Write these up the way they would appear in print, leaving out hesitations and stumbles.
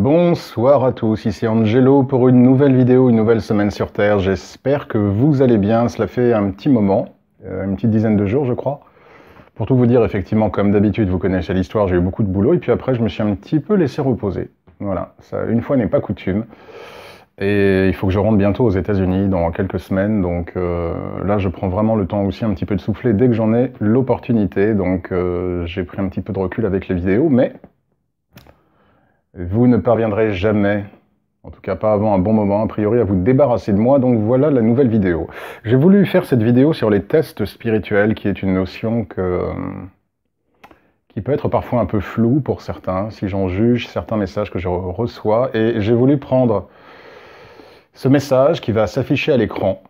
Bonsoir à tous, ici Angelo pour une nouvelle vidéo, une nouvelle semaine sur Terre. J'espère que vous allez bien, cela fait un petit moment, une petite dizaine de jours je crois. Pour tout vous dire, effectivement, comme d'habitude, vous connaissez l'histoire, j'ai eu beaucoup de boulot, et puis après je me suis un petit peu laissé reposer. Voilà, ça une fois n'est pas coutume. Et il faut que je rentre bientôt aux États-Unis dans quelques semaines, donc là je prends vraiment le temps aussi un petit peu de souffler dès que j'en ai l'opportunité, donc j'ai pris un petit peu de recul avec les vidéos, mais vous ne parviendrez jamais, en tout cas pas avant un bon moment, a priori, à vous débarrasser de moi, donc voilà la nouvelle vidéo. J'ai voulu faire cette vidéo sur les tests spirituels, qui est une notion qui peut être parfois un peu floue pour certains, si j'en juge certains messages que je reçois, et j'ai voulu prendre ce message qui va s'afficher à l'écran.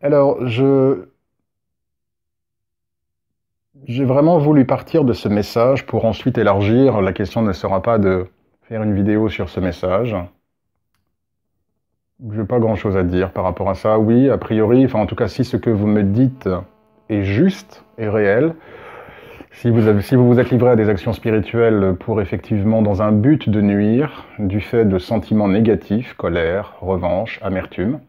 Alors, j'ai vraiment voulu partir de ce message pour ensuite élargir. La question ne sera pas de faire une vidéo sur ce message. Je n'ai pas grand-chose à dire par rapport à ça. Oui, a priori, enfin en tout cas, si ce que vous me dites est juste et réel, si vous vous êtes livré à des actions spirituelles pour effectivement dans un but de nuire, du fait de sentiments négatifs, colère, revanche, amertume,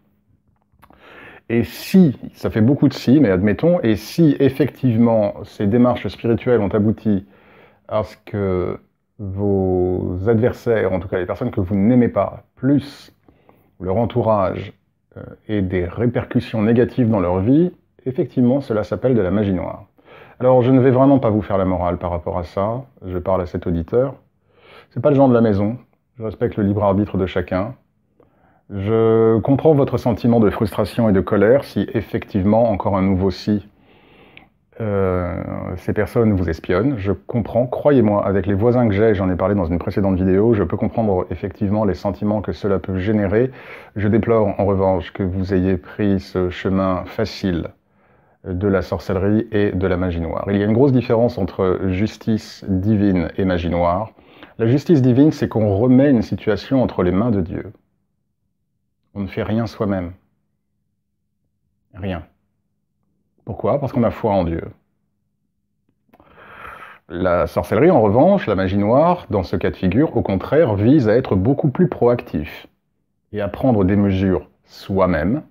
et si, ça fait beaucoup de si, mais admettons, et si effectivement ces démarches spirituelles ont abouti à ce que vos adversaires, en tout cas les personnes que vous n'aimez pas, plus leur entourage, aient des répercussions négatives dans leur vie, effectivement cela s'appelle de la magie noire. Alors je ne vais vraiment pas vous faire la morale par rapport à ça, je parle à cet auditeur. C'est pas le genre de la maison, je respecte le libre arbitre de chacun. Je comprends votre sentiment de frustration et de colère si effectivement, encore un nouveau si, ces personnes vous espionnent. Je comprends, croyez-moi, avec les voisins que j'ai, j'en ai parlé dans une précédente vidéo, je peux comprendre effectivement les sentiments que cela peut générer. Je déplore en revanche que vous ayez pris ce chemin facile de la sorcellerie et de la magie noire. Il y a une grosse différence entre justice divine et magie noire. La justice divine, c'est qu'on remet une situation entre les mains de Dieu. On ne fait rien soi-même. Rien. Pourquoi? Parce qu'on a foi en Dieu. La sorcellerie, en revanche, la magie noire, dans ce cas de figure, au contraire, vise à être beaucoup plus proactif et à prendre des mesures soi-même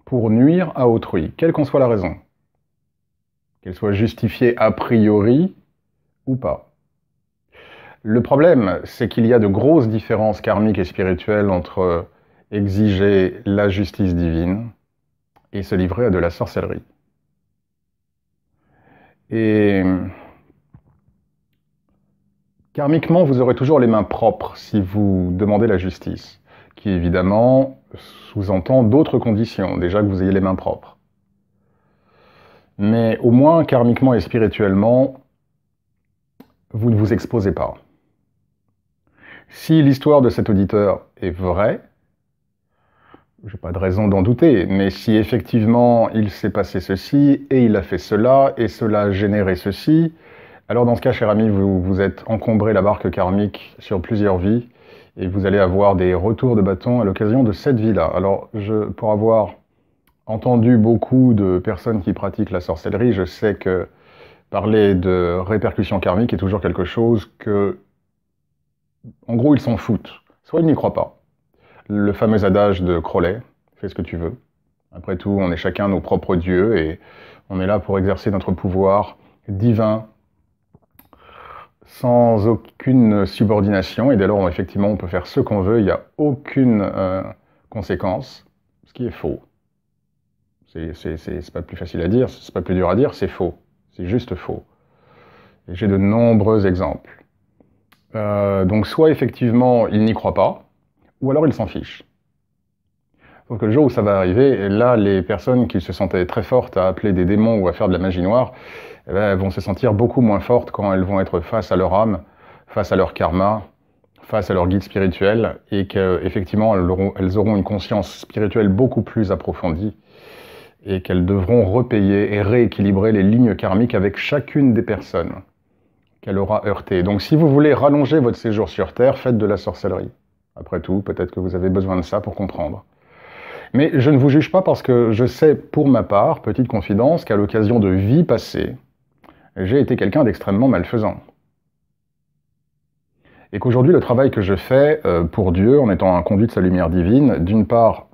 pour nuire à autrui, quelle qu'en soit la raison. Qu'elle soit justifiée a priori ou pas. Le problème, c'est qu'il y a de grosses différences karmiques et spirituelles entre exiger la justice divine et se livrer à de la sorcellerie. Et karmiquement, vous aurez toujours les mains propres si vous demandez la justice, qui évidemment sous-entend d'autres conditions, déjà que vous ayez les mains propres. Mais au moins, karmiquement et spirituellement, vous ne vous exposez pas. Si l'histoire de cet auditeur est vraie, je n'ai pas de raison d'en douter, mais si effectivement il s'est passé ceci, et il a fait cela, et cela a généré ceci, alors dans ce cas, cher ami, vous êtes encombré la barque karmique sur plusieurs vies, et vous allez avoir des retours de bâton à l'occasion de cette vie-là. Alors, pour avoir entendu beaucoup de personnes qui pratiquent la sorcellerie, je sais que parler de répercussions karmiques est toujours quelque chose que, en gros, ils s'en foutent. Soit ils n'y croient pas. Le fameux adage de Crowley, fais ce que tu veux. Après tout, on est chacun nos propres dieux, et on est là pour exercer notre pouvoir divin, sans aucune subordination, et dès lors, effectivement, on peut faire ce qu'on veut, il n'y a aucune conséquence, ce qui est faux. C'est pas plus facile à dire, c'est pas plus dur à dire, c'est faux. C'est juste faux. Et j'ai de nombreux exemples. Donc soit effectivement, il n'y croit pas, ou alors il s'en fiche. Donc le jour où ça va arriver, là, les personnes qui se sentaient très fortes à appeler des démons ou à faire de la magie noire, eh bien, elles vont se sentir beaucoup moins fortes quand elles vont être face à leur âme, face à leur karma, face à leur guide spirituel, et qu'effectivement elles auront une conscience spirituelle beaucoup plus approfondie. et qu'elles devront repayer et rééquilibrer les lignes karmiques avec chacune des personnes qu'elle aura heurtées. Donc si vous voulez rallonger votre séjour sur Terre, faites de la sorcellerie. Après tout, peut-être que vous avez besoin de ça pour comprendre. Mais je ne vous juge pas parce que je sais pour ma part, petite confidence, qu'à l'occasion de vies passées, j'ai été quelqu'un d'extrêmement malfaisant. Et qu'aujourd'hui, le travail que je fais pour Dieu, en étant un conduit de sa lumière divine, d'une part,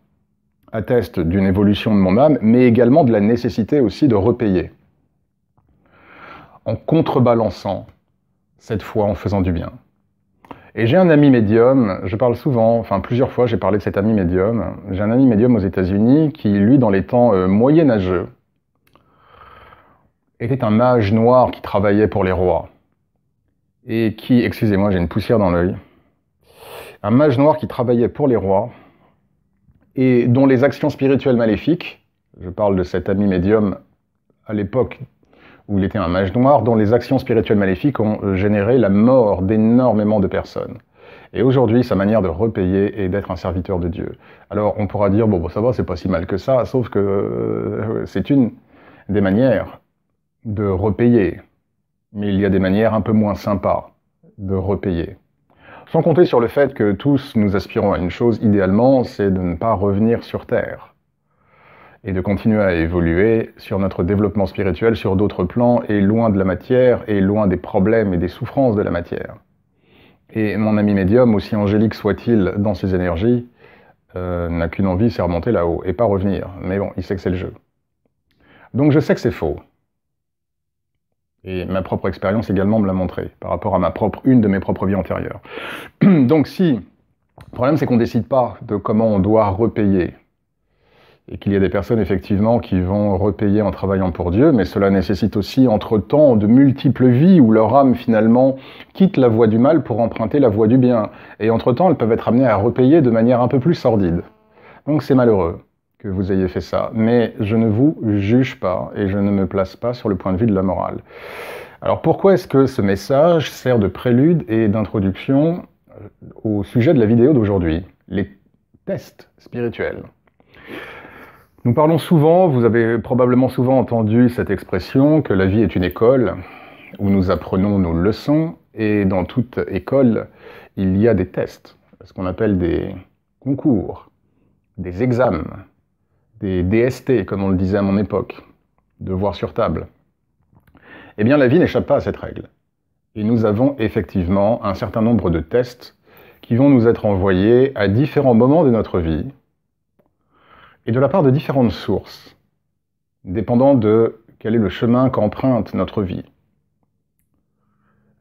atteste d'une évolution de mon âme, mais également de la nécessité aussi de repayer. En contrebalançant cette foi, en faisant du bien. Et j'ai un ami médium, je parle souvent, enfin plusieurs fois j'ai parlé de cet ami médium. J'ai un ami médium aux États-Unis qui, lui, dans les temps moyenâgeux, était un mage noir qui travaillait pour les rois. Et qui, excusez-moi, j'ai une poussière dans l'œil. Un mage noir qui travaillait pour les rois et dont les actions spirituelles maléfiques, je parle de cet ami médium à l'époque où il était un mage noir, dont les actions spirituelles maléfiques ont généré la mort d'énormément de personnes. Et aujourd'hui, sa manière de repayer est d'être un serviteur de Dieu. Alors on pourra dire, bon ça va, c'est pas si mal que ça, sauf que c'est une des manières de repayer. Mais il y a des manières un peu moins sympas de repayer. Sans compter sur le fait que tous nous aspirons à une chose, idéalement, c'est de ne pas revenir sur Terre. Et de continuer à évoluer sur notre développement spirituel, sur d'autres plans, et loin de la matière, et loin des problèmes et des souffrances de la matière. Et mon ami médium, aussi angélique soit-il dans ses énergies, n'a qu'une envie, c'est remonter là-haut, et pas revenir. Mais bon, il sait que c'est le jeu. Donc je sais que c'est faux. Et ma propre expérience également me l'a montré, par rapport à une de mes propres vies antérieures. Donc si, le problème c'est qu'on ne décide pas de comment on doit repayer, et qu'il y a des personnes effectivement qui vont repayer en travaillant pour Dieu, mais cela nécessite aussi entre-temps de multiples vies où leur âme finalement quitte la voie du mal pour emprunter la voie du bien. Et entre-temps, elles peuvent être amenées à repayer de manière un peu plus sordide. Donc c'est malheureux que vous ayez fait ça, mais je ne vous juge pas et je ne me place pas sur le point de vue de la morale. Alors pourquoi est-ce que ce message sert de prélude et d'introduction au sujet de la vidéo d'aujourd'hui, les tests spirituels? Nous parlons souvent, vous avez probablement souvent entendu cette expression, que la vie est une école où nous apprenons nos leçons, et dans toute école, il y a des tests, ce qu'on appelle des concours, des examens, des DST, comme on le disait à mon époque, devoirs sur table. Eh bien, la vie n'échappe pas à cette règle. Et nous avons effectivement un certain nombre de tests qui vont nous être envoyés à différents moments de notre vie, et de la part de différentes sources, dépendant de quel est le chemin qu'emprunte notre vie.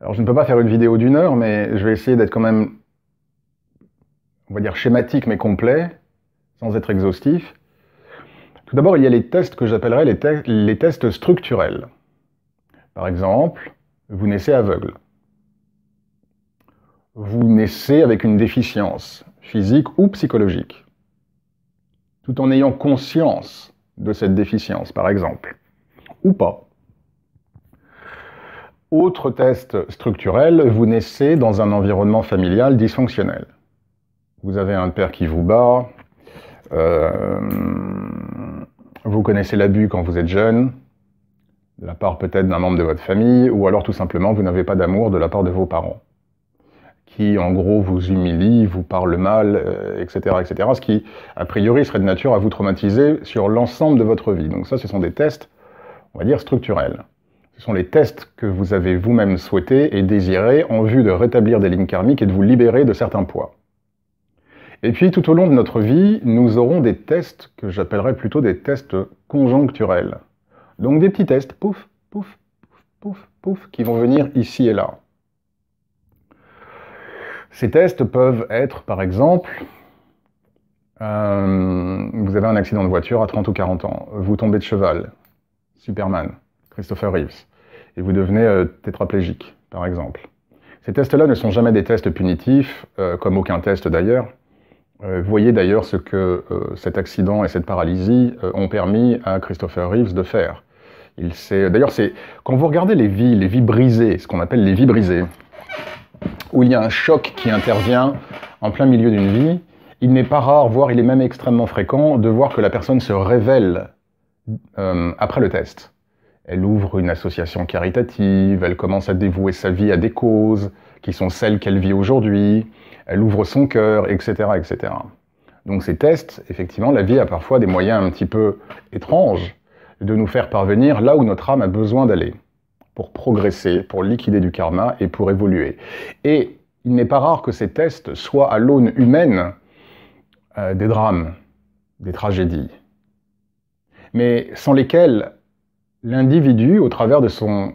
Alors je ne peux pas faire une vidéo d'1 heure, mais je vais essayer d'être quand même, on va dire schématique mais complet, sans être exhaustif. Tout d'abord, il y a les tests que j'appellerais les tests structurels. Par exemple, vous naissez aveugle. Vous naissez avec une déficience physique ou psychologique, tout en ayant conscience de cette déficience, par exemple, ou pas. Autre test structurel, vous naissez dans un environnement familial dysfonctionnel. Vous avez un père qui vous bat, vous connaissez l'abus quand vous êtes jeune, de la part peut-être d'un membre de votre famille, ou alors tout simplement vous n'avez pas d'amour de la part de vos parents, qui en gros vous humilie, vous parle mal, etc., etc., ce qui, a priori, serait de nature à vous traumatiser sur l'ensemble de votre vie. Donc ça, ce sont des tests, on va dire, structurels. Ce sont les tests que vous avez vous-même souhaités et désirés en vue de rétablir des lignes karmiques et de vous libérer de certains poids. Et puis, tout au long de notre vie, nous aurons des tests que j'appellerais plutôt des tests conjoncturels. Donc des petits tests, pouf, pouf, pouf, pouf, pouf, qui vont venir ici et là. Ces tests peuvent être, par exemple, vous avez un accident de voiture à 30 ou 40 ans, vous tombez de cheval, Superman, Christopher Reeves, et vous devenez tétraplégique, par exemple. Ces tests-là ne sont jamais des tests punitifs, comme aucun test d'ailleurs. Vous voyez d'ailleurs ce que cet accident et cette paralysie ont permis à Christopher Reeves de faire. D'ailleurs, quand vous regardez les vies brisées, ce qu'on appelle les vies brisées, où il y a un choc qui intervient en plein milieu d'une vie, il n'est pas rare, voire il est même extrêmement fréquent, de voir que la personne se révèle après le test. Elle ouvre une association caritative, elle commence à dévouer sa vie à des causes qui sont celles qu'elle vit aujourd'hui, elle ouvre son cœur, etc., etc. Donc ces tests, effectivement, la vie a parfois des moyens un petit peu étranges de nous faire parvenir là où notre âme a besoin d'aller, pour progresser, pour liquider du karma et pour évoluer. Et il n'est pas rare que ces tests soient à l'aune humaine des drames, des tragédies, mais sans lesquels l'individu, au travers de son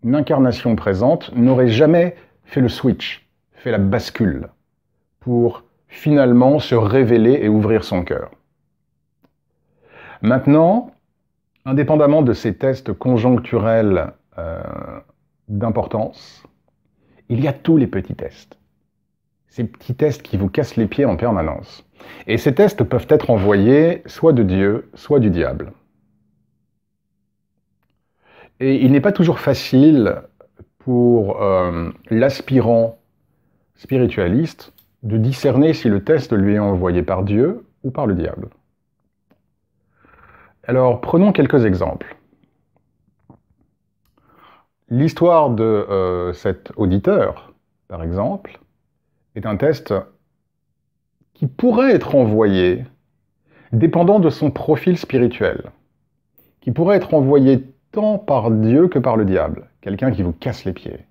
incarnation présente, n'aurait jamais fait le switch, fait la bascule, pour finalement se révéler et ouvrir son cœur. Maintenant, indépendamment de ces tests conjoncturels d'importance, il y a tous les petits tests. Ces petits tests qui vous cassent les pieds en permanence. Et ces tests peuvent être envoyés soit de Dieu, soit du diable. Et il n'est pas toujours facile pour l'aspirant spiritualiste de discerner si le test lui est envoyé par Dieu ou par le diable. Alors, prenons quelques exemples. L'histoire de cet auditeur, par exemple, est un test qui pourrait être envoyé dépendant de son profil spirituel, qui pourrait être envoyé tant par Dieu que par le diable. Quelqu'un qui vous casse les pieds,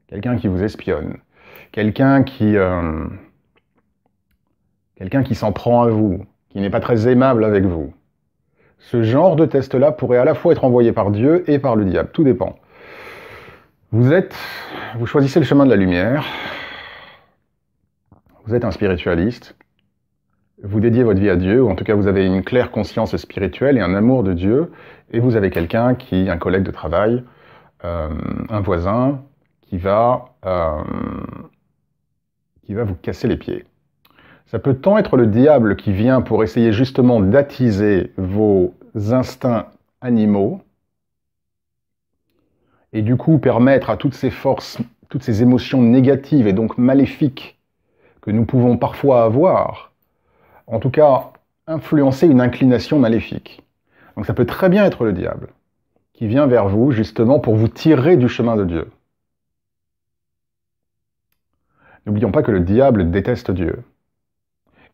quelqu'un qui vous espionne, quelqu'un qui s'en prend à vous, qui n'est pas très aimable avec vous. Ce genre de test-là pourrait à la fois être envoyé par Dieu et par le diable, tout dépend. Vous choisissez le chemin de la lumière, vous êtes un spiritualiste, vous dédiez votre vie à Dieu, ou en tout cas vous avez une claire conscience spirituelle et un amour de Dieu, et vous avez quelqu'un un collègue de travail, un voisin, qui va vous casser les pieds. Ça peut tant être le diable qui vient pour essayer justement d'attiser vos instincts animaux, et du coup permettre à toutes ces forces, toutes ces émotions négatives et donc maléfiques que nous pouvons parfois avoir, en tout cas influencer une inclination maléfique. Donc ça peut très bien être le diable qui vient vers vous justement pour vous tirer du chemin de Dieu. N'oublions pas que le diable déteste Dieu.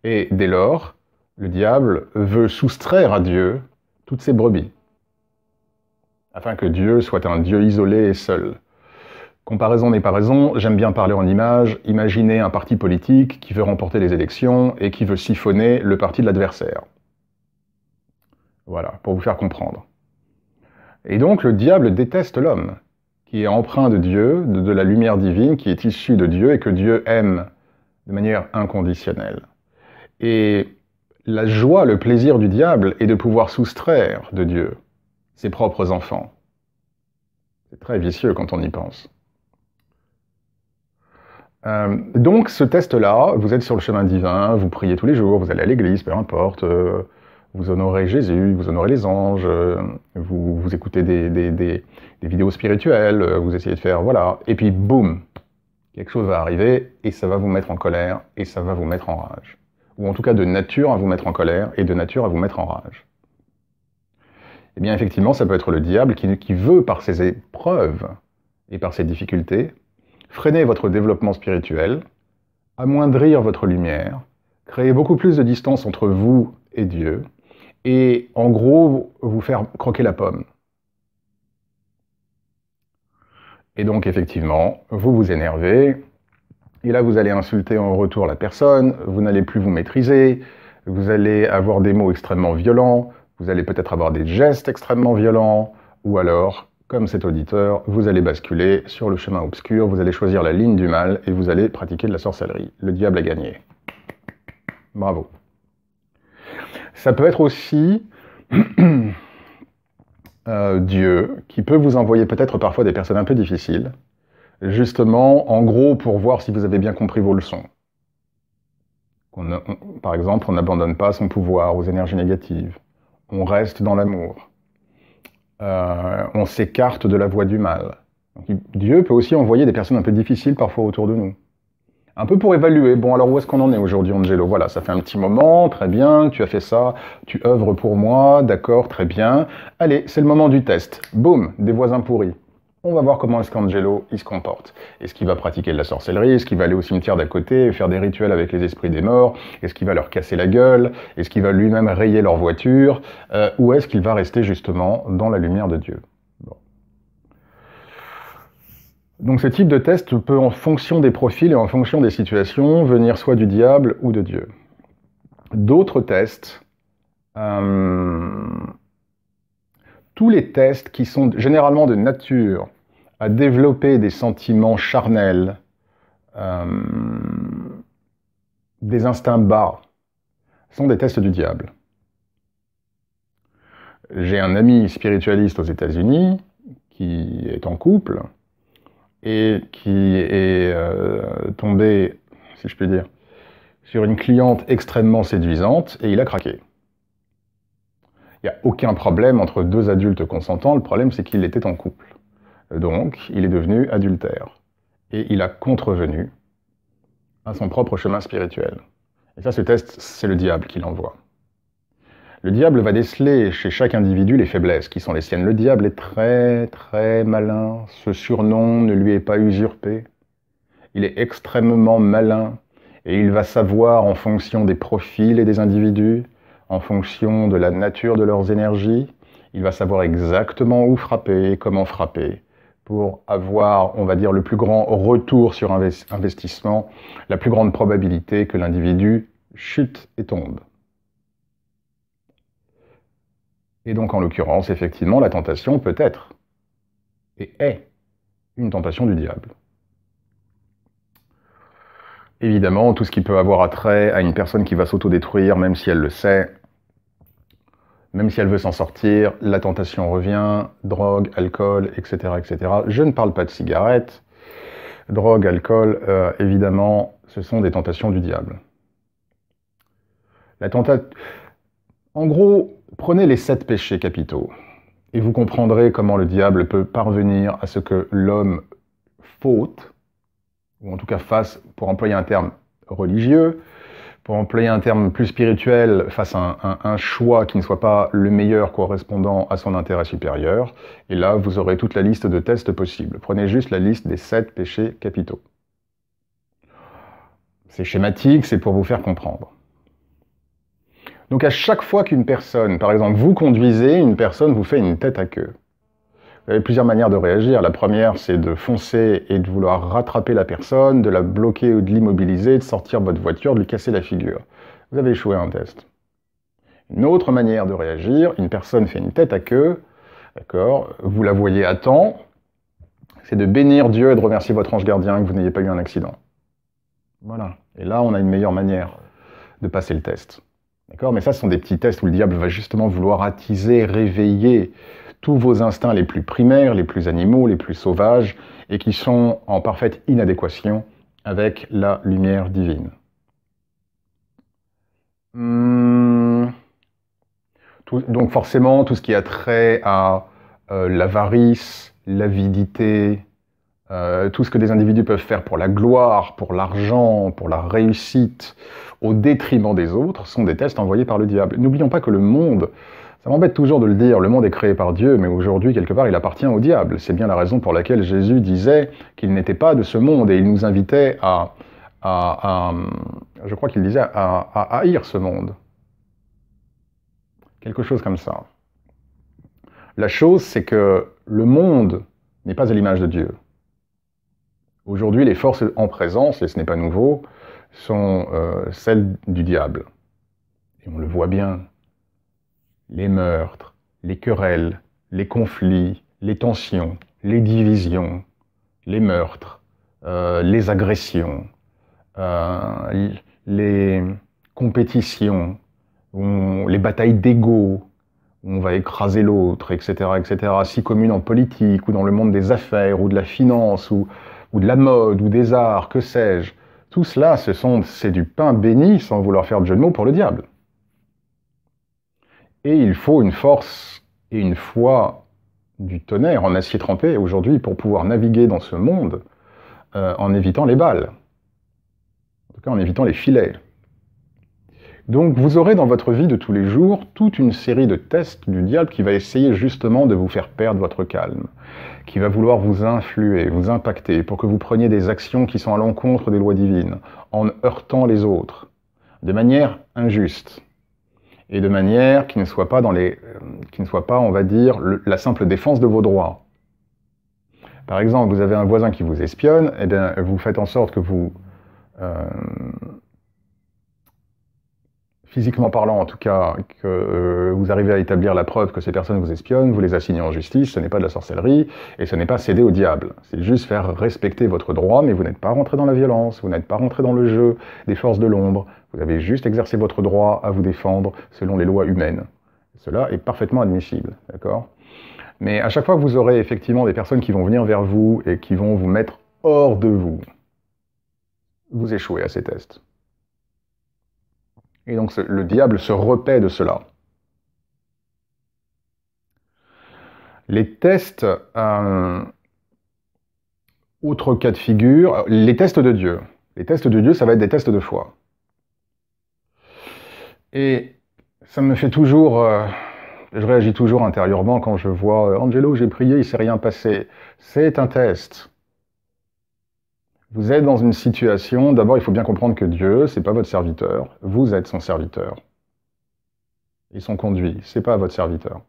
Et dès lors, le diable veut soustraire à Dieu toutes ses brebis, afin que Dieu soit un Dieu isolé et seul. Comparaison n'est pas raison, j'aime bien parler en images. Imaginez un parti politique qui veut remporter les élections et qui veut siphonner le parti de l'adversaire. Voilà, pour vous faire comprendre. Et donc le diable déteste l'homme, qui est empreint de Dieu, de la lumière divine, qui est issue de Dieu et que Dieu aime de manière inconditionnelle. Et la joie, le plaisir du diable est de pouvoir soustraire de Dieu ses propres enfants. C'est très vicieux quand on y pense. Donc ce test-là, vous êtes sur le chemin divin, vous priez tous les jours, vous allez à l'église, peu importe, vous honorez Jésus, vous honorez les anges, vous écoutez des vidéos spirituelles, vous essayez de faire, voilà, et puis boum, quelque chose va arriver et ça va vous mettre en colère et ça va vous mettre en rage. Ou en tout cas de nature à vous mettre en colère et de nature à vous mettre en rage. Eh bien effectivement, ça peut être le diable qui veut, par ses épreuves et par ses difficultés, freiner votre développement spirituel, amoindrir votre lumière, créer beaucoup plus de distance entre vous et Dieu, et en gros, vous faire croquer la pomme. Et donc effectivement, vous vous énervez, et là vous allez insulter en retour la personne, vous n'allez plus vous maîtriser, vous allez avoir des mots extrêmement violents, vous allez peut-être avoir des gestes extrêmement violents, ou alors, comme cet auditeur, vous allez basculer sur le chemin obscur, vous allez choisir la ligne du mal, et vous allez pratiquer de la sorcellerie. Le diable a gagné. Bravo. Ça peut être aussi Dieu, qui peut vous envoyer peut-être parfois des personnes un peu difficiles, justement, en gros, pour voir si vous avez bien compris vos leçons. Par exemple, on n'abandonne pas son pouvoir aux énergies négatives. On reste dans l'amour. On s'écarte de la voie du mal. Donc, Dieu peut aussi envoyer des personnes un peu difficiles parfois autour de nous. Un peu pour évaluer, bon alors où est-ce qu'on en est aujourd'hui Angelo? Voilà, ça fait un petit moment, très bien, tu as fait ça, tu œuvres pour moi, d'accord, très bien. Allez, c'est le moment du test. Boum, des voisins pourris. On va voir comment est-ce qu'Angelo il se comporte. Est-ce qu'il va pratiquer de la sorcellerie? Est-ce qu'il va aller au cimetière d'à côté et faire des rituels avec les esprits des morts? Est-ce qu'il va leur casser la gueule? Est-ce qu'il va lui-même rayer leur voiture? Ou est-ce qu'il va rester justement dans la lumière de Dieu? Bon. Donc ce type de test peut, en fonction des profils et en fonction des situations, venir soit du diable ou de Dieu. D'autres tests, tous les tests qui sont généralement de nature à développer des sentiments charnels, des instincts bas, sont des tests du diable. J'ai un ami spiritualiste aux États-Unis qui est en couple et qui est tombé, si je puis dire, sur une cliente extrêmement séduisante et il a craqué. Il n'y a aucun problème entre deux adultes consentants, le problème c'est qu'il était en couple. Donc, il est devenu adultère. Et il a contrevenu à son propre chemin spirituel. Et ça, ce test, c'est le diable qui l'envoie. Le diable va déceler chez chaque individu les faiblesses qui sont les siennes. Le diable est très, très malin. Ce surnom ne lui est pas usurpé. Il est extrêmement malin. Et il va savoir, en fonction des profils et des individus, en fonction de la nature de leurs énergies, il va savoir exactement où frapper, comment frapper, pour avoir, on va dire, le plus grand retour sur investissement, la plus grande probabilité que l'individu chute et tombe. Et donc, en l'occurrence, effectivement, la tentation peut être, et est, une tentation du diable. Évidemment, tout ce qui peut avoir attrait à une personne qui va s'autodétruire, même si elle le sait, même si elle veut s'en sortir, la tentation revient, drogue, alcool, etc., etc. Je ne parle pas de cigarettes. Drogue, alcool, évidemment, ce sont des tentations du diable. En gros, prenez les 7 péchés capitaux et vous comprendrez comment le diable peut parvenir à ce que l'homme faute, ou en tout cas fasse, pour employer un terme religieux, pour employer un terme plus spirituel, fasse un choix qui ne soit pas le meilleur correspondant à son intérêt supérieur. Et là, vous aurez toute la liste de tests possibles. Prenez juste la liste des 7 péchés capitaux. C'est schématique, c'est pour vous faire comprendre. Donc à chaque fois qu'une personne, par exemple, vous conduisez, une personne vous fait une tête à queue. Vous avez plusieurs manières de réagir. La première, c'est de foncer et de vouloir rattraper la personne, de la bloquer ou de l'immobiliser, de sortir votre voiture, de lui casser la figure. Vous avez échoué un test. Une autre manière de réagir, une personne fait une tête à queue, d'accord, vous la voyez à temps, c'est de bénir Dieu et de remercier votre ange gardien que vous n'ayez pas eu un accident. Voilà. Et là, on a une meilleure manière de passer le test. D'accord? Mais ça, ce sont des petits tests où le diable va justement vouloir attiser, réveiller tous vos instincts les plus primaires, les plus animaux, les plus sauvages, et qui sont en parfaite inadéquation avec la lumière divine. Donc forcément, tout ce qui a trait à l'avarice, l'avidité, tout ce que des individus peuvent faire pour la gloire, pour l'argent, pour la réussite, au détriment des autres, sont des tests envoyés par le diable. N'oublions pas que le monde, ça m'embête toujours de le dire, le monde est créé par Dieu, mais aujourd'hui, quelque part, il appartient au diable. C'est bien la raison pour laquelle Jésus disait qu'il n'était pas de ce monde, et il nous invitait je crois qu'il disait, à haïr ce monde. Quelque chose comme ça. La chose, c'est que le monde n'est pas à l'image de Dieu. Aujourd'hui, les forces en présence, et ce n'est pas nouveau, sont celles du diable. Et on le voit bien. Les meurtres, les querelles, les conflits, les tensions, les divisions, les meurtres, les agressions, les compétitions, les batailles d'ego, où on va écraser l'autre, etc., etc., si communes en politique, ou dans le monde des affaires, ou de la finance, ou de la mode, ou des arts, que sais-je. Tout cela, c'est du pain béni, sans vouloir faire de jeu de mots, pour le diable. Et il faut une force et une foi du tonnerre en acier trempé aujourd'hui pour pouvoir naviguer dans ce monde en évitant les balles. tout cas en évitant les filets. Donc vous aurez dans votre vie de tous les jours toute une série de tests du diable qui va essayer justement de vous faire perdre votre calme, qui va vouloir vous influer, vous impacter, pour que vous preniez des actions qui sont à l'encontre des lois divines, en heurtant les autres, de manière injuste, et de manière qui ne soit pas, on va dire, la simple défense de vos droits. Par exemple, vous avez un voisin qui vous espionne, et bien vous faites en sorte que vous... physiquement parlant en tout cas, que vous arrivez à établir la preuve que ces personnes vous espionnent, vous les assignez en justice, ce n'est pas de la sorcellerie, et ce n'est pas céder au diable. C'est juste faire respecter votre droit, mais vous n'êtes pas rentré dans la violence, vous n'êtes pas rentré dans le jeu des forces de l'ombre, vous avez juste exercé votre droit à vous défendre selon les lois humaines. Cela est parfaitement admissible, d'accord? Mais à chaque fois que vous aurez effectivement des personnes qui vont venir vers vous et qui vont vous mettre hors de vous, vous échouez à ces tests. Et donc le diable se repaît de cela. Les tests, autre cas de figure, les tests de Dieu. Les tests de Dieu, ça va être des tests de foi. Et ça me fait toujours... je réagis toujours intérieurement quand je vois « Angelo, j'ai prié, il ne s'est rien passé ». C'est un test. Vous êtes dans une situation, d'abord il faut bien comprendre que Dieu, c'est pas votre serviteur, vous êtes son serviteur. Et son conduit, c'est pas votre serviteur.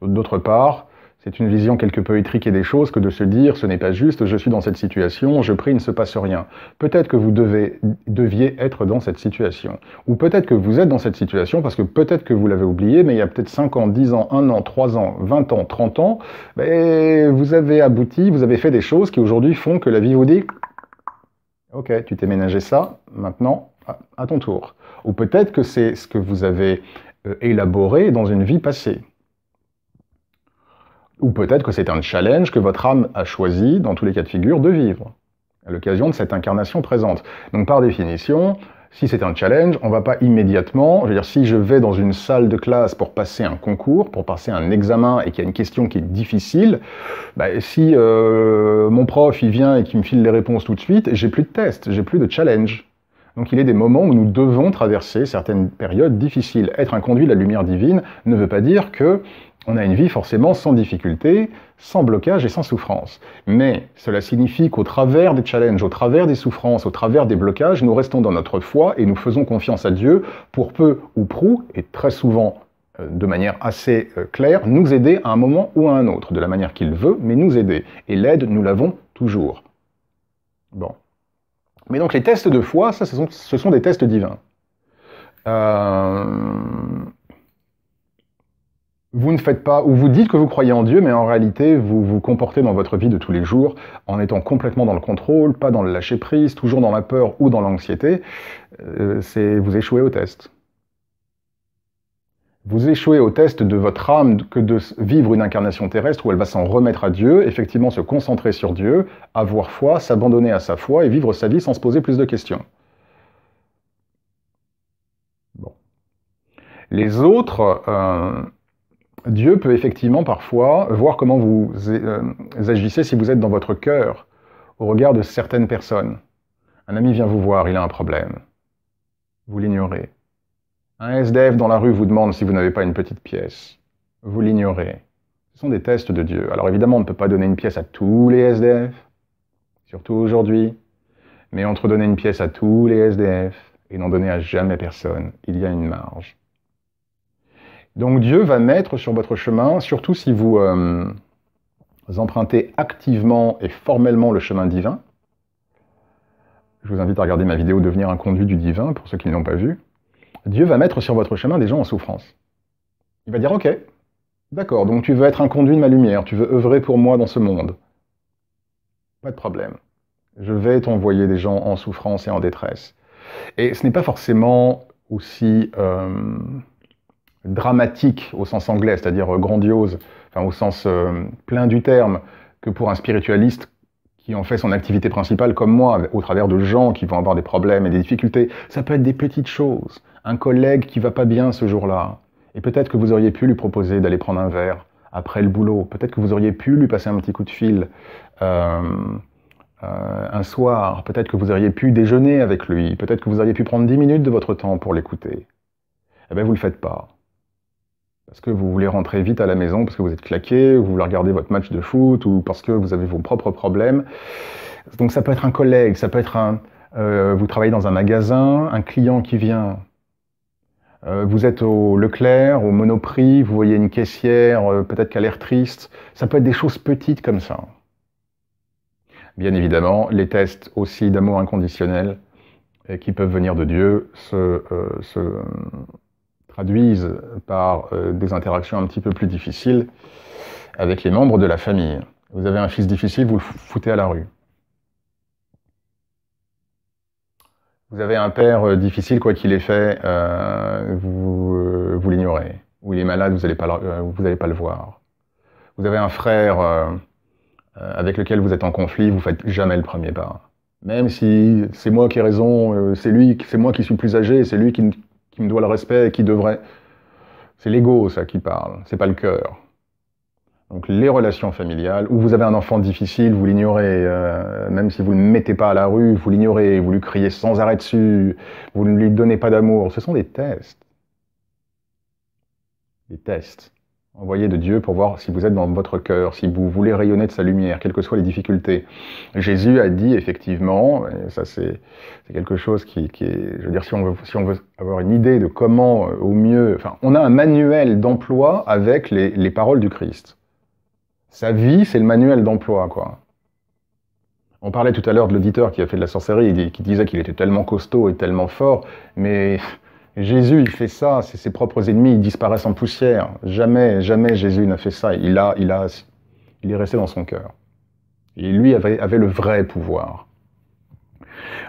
D'autre part, c'est une vision quelque peu étriquée des choses que de se dire ce n'est pas juste, je suis dans cette situation, je prie, il ne se passe rien. Peut-être que vous deviez être dans cette situation. Ou peut-être que vous êtes dans cette situation parce que peut-être que vous l'avez oublié, mais il y a peut-être 5 ans, 10 ans, 1 an, 3 ans, 20 ans, 30 ans, vous avez abouti, vous avez fait des choses qui aujourd'hui font que la vie vous dit « Ok, tu t'es ménagé ça, maintenant, à ton tour ». Ou peut-être que c'est ce que vous avez élaboré dans une vie passée. Ou peut-être que c'est un challenge que votre âme a choisi, dans tous les cas de figure, de vivre, à l'occasion de cette incarnation présente. Donc par définition, si c'est un challenge, on ne va pas immédiatement, je veux dire, si je vais dans une salle de classe pour passer un concours, pour passer un examen et qu'il y a une question qui est difficile, si mon prof il vient et qu'il me file les réponses tout de suite, j'ai plus de test, j'ai plus de challenge. Donc il y a des moments où nous devons traverser certaines périodes difficiles. Être un conduit de la lumière divine ne veut pas dire que on a une vie forcément sans difficulté, sans blocage et sans souffrance. Mais cela signifie qu'au travers des challenges, au travers des souffrances, au travers des blocages, nous restons dans notre foi et nous faisons confiance à Dieu pour peu ou prou, et très souvent de manière assez claire, nous aider à un moment ou à un autre, de la manière qu'il veut, mais nous aider. Et l'aide, nous l'avons toujours. Bon. Mais donc les tests de foi, ça, ce sont des tests divins. Vous ne faites pas, ou vous dites que vous croyez en Dieu, mais en réalité, vous vous comportez dans votre vie de tous les jours en étant complètement dans le contrôle, pas dans le lâcher-prise, toujours dans la peur ou dans l'anxiété. Vous échouez au test. Vous échouez au test de votre âme que de vivre une incarnation terrestre où elle va s'en remettre à Dieu, effectivement se concentrer sur Dieu, avoir foi, s'abandonner à sa foi et vivre sa vie sans se poser plus de questions. Bon. Les autres... Dieu peut effectivement parfois voir comment vous agissez si vous êtes dans votre cœur au regard de certaines personnes. Un ami vient vous voir, il a un problème. Vous l'ignorez. Un SDF dans la rue vous demande si vous n'avez pas une petite pièce. Vous l'ignorez. Ce sont des tests de Dieu. Alors évidemment, on ne peut pas donner une pièce à tous les SDF, surtout aujourd'hui. Mais entre donner une pièce à tous les SDF et n'en donner à jamais personne, il y a une marge. Donc Dieu va mettre sur votre chemin, surtout si vous empruntez activement et formellement le chemin divin. Je vous invite à regarder ma vidéo « Devenir un conduit du divin » pour ceux qui ne l'ont pas vu. Dieu va mettre sur votre chemin des gens en souffrance. Il va dire « Ok, d'accord, donc tu veux être un conduit de ma lumière, tu veux œuvrer pour moi dans ce monde. Pas de problème. Je vais t'envoyer des gens en souffrance et en détresse. » Et ce n'est pas forcément aussi... dramatique au sens anglais, c'est-à-dire grandiose, enfin au sens plein du terme, que pour un spiritualiste qui en fait son activité principale comme moi, au travers de gens qui vont avoir des problèmes et des difficultés. Ça peut être des petites choses. Un collègue qui va pas bien ce jour-là, et peut-être que vous auriez pu lui proposer d'aller prendre un verre après le boulot, peut-être que vous auriez pu lui passer un petit coup de fil un soir, peut-être que vous auriez pu déjeuner avec lui, peut-être que vous auriez pu prendre 10 minutes de votre temps pour l'écouter. Eh bien, vous ne le faites pas. Parce que vous voulez rentrer vite à la maison, parce que vous êtes claqué, ou vous voulez regarder votre match de foot, ou parce que vous avez vos propres problèmes. Donc ça peut être un collègue, ça peut être vous travaillez dans un magasin, un client qui vient. Vous êtes au Leclerc, au Monoprix, vous voyez une caissière, peut-être qu'elle a l'air triste. Ça peut être des choses petites comme ça. Bien évidemment, les tests aussi d'amour inconditionnel, qui peuvent venir de Dieu, se traduisent par des interactions un petit peu plus difficiles avec les membres de la famille. Vous avez un fils difficile, vous le foutez à la rue. Vous avez un père difficile, quoi qu'il ait fait, vous l'ignorez. Ou il est malade, vous n'allez pas le voir. Vous avez un frère avec lequel vous êtes en conflit, vous ne faites jamais le premier pas. Même si c'est moi qui ai raison, c'est moi qui suis plus âgé, c'est lui qui me doit le respect et qui devrait... C'est l'ego, ça, qui parle, c'est pas le cœur. Donc les relations familiales, où vous avez un enfant difficile, vous l'ignorez, même si vous ne le mettez pas à la rue, vous l'ignorez, vous lui criez sans arrêt dessus, vous ne lui donnez pas d'amour. Ce sont des tests. Des tests envoyés de Dieu pour voir si vous êtes dans votre cœur, si vous voulez rayonner de sa lumière, quelles que soient les difficultés. Jésus a dit effectivement, et ça c'est quelque chose qui est, je veux dire, si on veut avoir une idée de comment au mieux, enfin, on a un manuel d'emploi avec les paroles du Christ. Sa vie, c'est le manuel d'emploi, quoi. On parlait tout à l'heure de l'auditeur qui a fait de la sorcellerie, qui disait qu'il était tellement costaud et tellement fort, mais Jésus, il fait ça, c'est ses propres ennemis, ils disparaissent en poussière. Jamais, jamais Jésus n'a fait ça. Il est resté dans son cœur. Et lui avait le vrai pouvoir.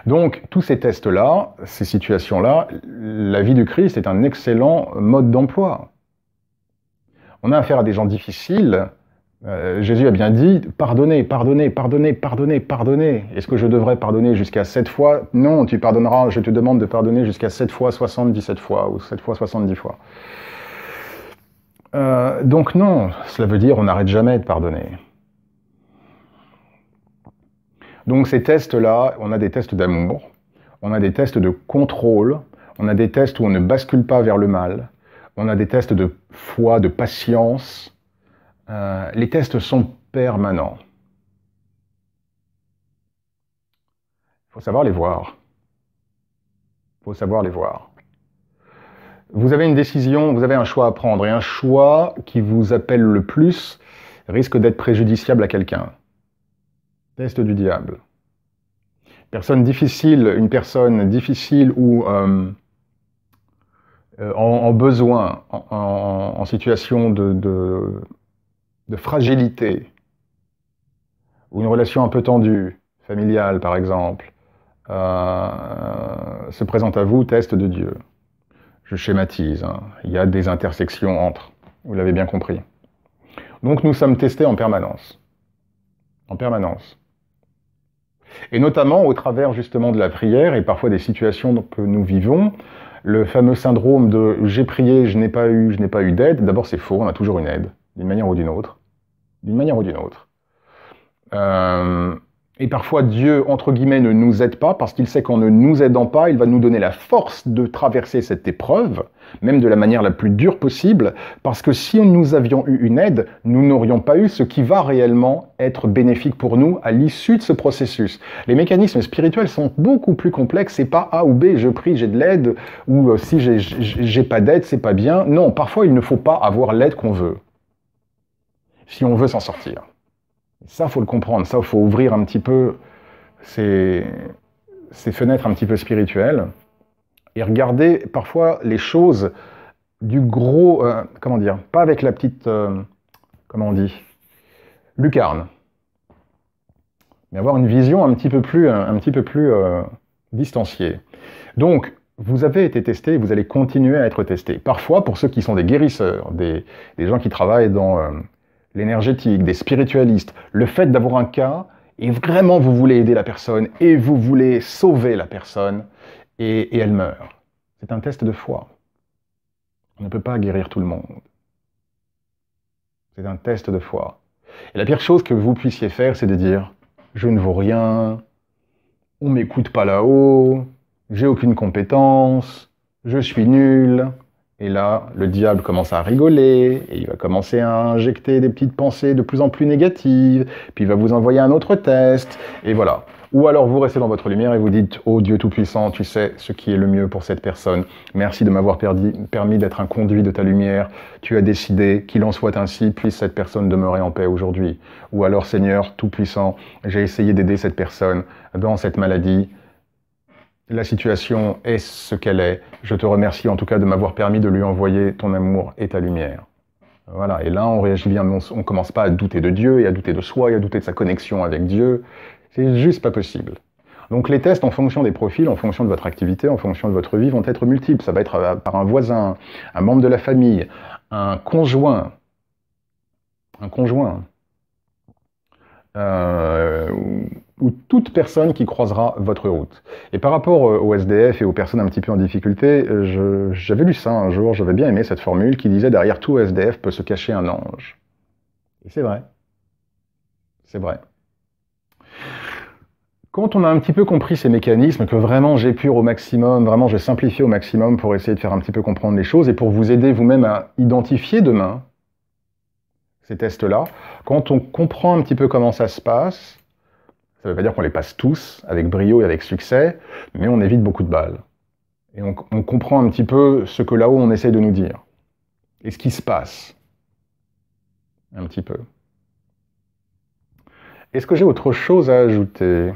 Donc, tous ces tests-là, ces situations-là, la vie du Christ est un excellent mode d'emploi. On a affaire à des gens difficiles. Jésus a bien dit, pardonnez, pardonnez, pardonnez, pardonnez, pardonnez. Est-ce que je devrais pardonner jusqu'à 7 fois? Non, tu pardonneras, je te demande de pardonner jusqu'à 7 fois 77 fois, ou 7 fois 70 fois. Donc non, cela veut dire on n'arrête jamais de pardonner. Donc ces tests-là, on a des tests d'amour, on a des tests de contrôle, on a des tests où on ne bascule pas vers le mal, on a des tests de foi, de patience. Les tests sont permanents. Il faut savoir les voir. Il faut savoir les voir. Vous avez une décision, vous avez un choix à prendre, et un choix qui vous appelle le plus risque d'être préjudiciable à quelqu'un. Test du diable. Une personne difficile ou en besoin, en situation de fragilité, ou une relation un peu tendue, familiale par exemple, se présente à vous, test de Dieu. Je schématise, hein. Il y a des intersections entre, vous l'avez bien compris. Donc nous sommes testés en permanence. En permanence. Et notamment au travers justement de la prière et parfois des situations que nous vivons, le fameux syndrome de « j'ai prié, je n'ai pas eu d'aide », d'abord c'est faux, on a toujours une aide, d'une manière ou d'une autre. D'une manière ou d'une autre. Et parfois Dieu, entre guillemets, ne nous aide pas parce qu'il sait qu'en ne nous aidant pas, il va nous donner la force de traverser cette épreuve, même de la manière la plus dure possible, parce que si nous avions eu une aide, nous n'aurions pas eu ce qui va réellement être bénéfique pour nous à l'issue de ce processus. Les mécanismes spirituels sont beaucoup plus complexes, c'est pas A ou B, je prie, j'ai de l'aide, ou si j'ai pas d'aide, c'est pas bien. Non, parfois il ne faut pas avoir l'aide qu'on veut, si on veut s'en sortir. Ça, faut le comprendre. Ça, faut ouvrir un petit peu ces fenêtres un petit peu spirituelles et regarder parfois les choses du gros, comment dire, pas avec la petite, comment on dit, lucarne, mais avoir une vision un petit peu plus distanciée. Donc, vous avez été testé, vous allez continuer à être testé. Parfois, pour ceux qui sont des guérisseurs, des gens qui travaillent dans l'énergétique, des spiritualistes, le fait d'avoir un cas, et vraiment vous voulez aider la personne, et vous voulez sauver la personne, et elle meurt. C'est un test de foi. On ne peut pas guérir tout le monde. C'est un test de foi. Et la pire chose que vous puissiez faire, c'est de dire je ne vaux rien, on m'écoute pas là-haut, j'ai aucune compétence, je suis nul. Et là, le diable commence à rigoler, et il va commencer à injecter des petites pensées de plus en plus négatives, puis il va vous envoyer un autre test, et voilà. Ou alors vous restez dans votre lumière et vous dites « Oh Dieu Tout-Puissant, tu sais ce qui est le mieux pour cette personne. Merci de m'avoir permis d'être un conduit de ta lumière. Tu as décidé qu'il en soit ainsi, puisse cette personne demeurer en paix aujourd'hui. » Ou alors « Seigneur Tout-Puissant, j'ai essayé d'aider cette personne dans cette maladie. La situation est ce qu'elle est. Je te remercie en tout cas de m'avoir permis de lui envoyer ton amour et ta lumière. » Voilà, et là on réagit bien, on ne commence pas à douter de Dieu, et à douter de soi, et à douter de sa connexion avec Dieu. C'est juste pas possible. Donc les tests en fonction des profils, en fonction de votre activité, en fonction de votre vie, vont être multiples. Ça va être par un voisin, un membre de la famille, un conjoint, ou toute personne qui croisera votre route. Et par rapport aux SDF et aux personnes un petit peu en difficulté, j'avais lu ça un jour, j'avais bien aimé cette formule qui disait « Derrière tout SDF peut se cacher un ange ». Et c'est vrai. C'est vrai. Quand on a un petit peu compris ces mécanismes, que vraiment j'épure au maximum, vraiment je simplifie au maximum pour essayer de faire un petit peu comprendre les choses et pour vous aider vous-même à identifier demain ces tests-là, quand on comprend un petit peu comment ça se passe, ça ne veut pas dire qu'on les passe tous avec brio et avec succès, mais on évite beaucoup de balles. Et on comprend un petit peu ce que là-haut on essaye de nous dire. Et ce qui se passe. Un petit peu. Est-ce que j'ai autre chose à ajouter ?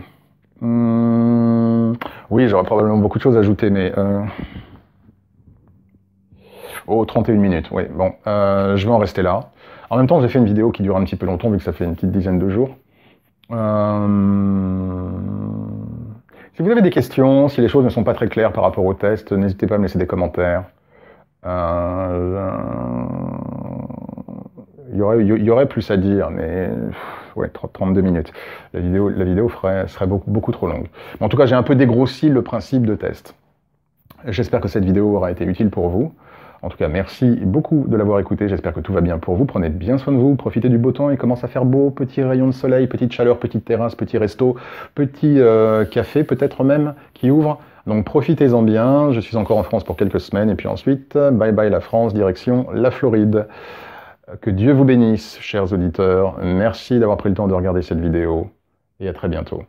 Oui, j'aurais probablement beaucoup de choses à ajouter, mais... Oh, 31 minutes, oui. Bon, je vais en rester là. En même temps, j'ai fait une vidéo qui dure un petit peu longtemps, vu que ça fait une petite dizaine de jours. Si vous avez des questions, si les choses ne sont pas très claires par rapport au test, n'hésitez pas à me laisser des commentaires. Il y aurait plus à dire, mais ouais, 32 minutes. La vidéo serait beaucoup trop longue. Mais en tout cas, j'ai un peu dégrossi le principe de test. J'espère que cette vidéo aura été utile pour vous. En tout cas, merci beaucoup de l'avoir écouté. J'espère que tout va bien pour vous. Prenez bien soin de vous, profitez du beau temps. Il commence à faire beau. Petit rayon de soleil, petite chaleur, petite terrasse, petit resto, petit café peut-être même qui ouvre. Donc profitez-en bien. Je suis encore en France pour quelques semaines. Et puis ensuite, bye bye la France, direction la Floride. Que Dieu vous bénisse, chers auditeurs. Merci d'avoir pris le temps de regarder cette vidéo. Et à très bientôt.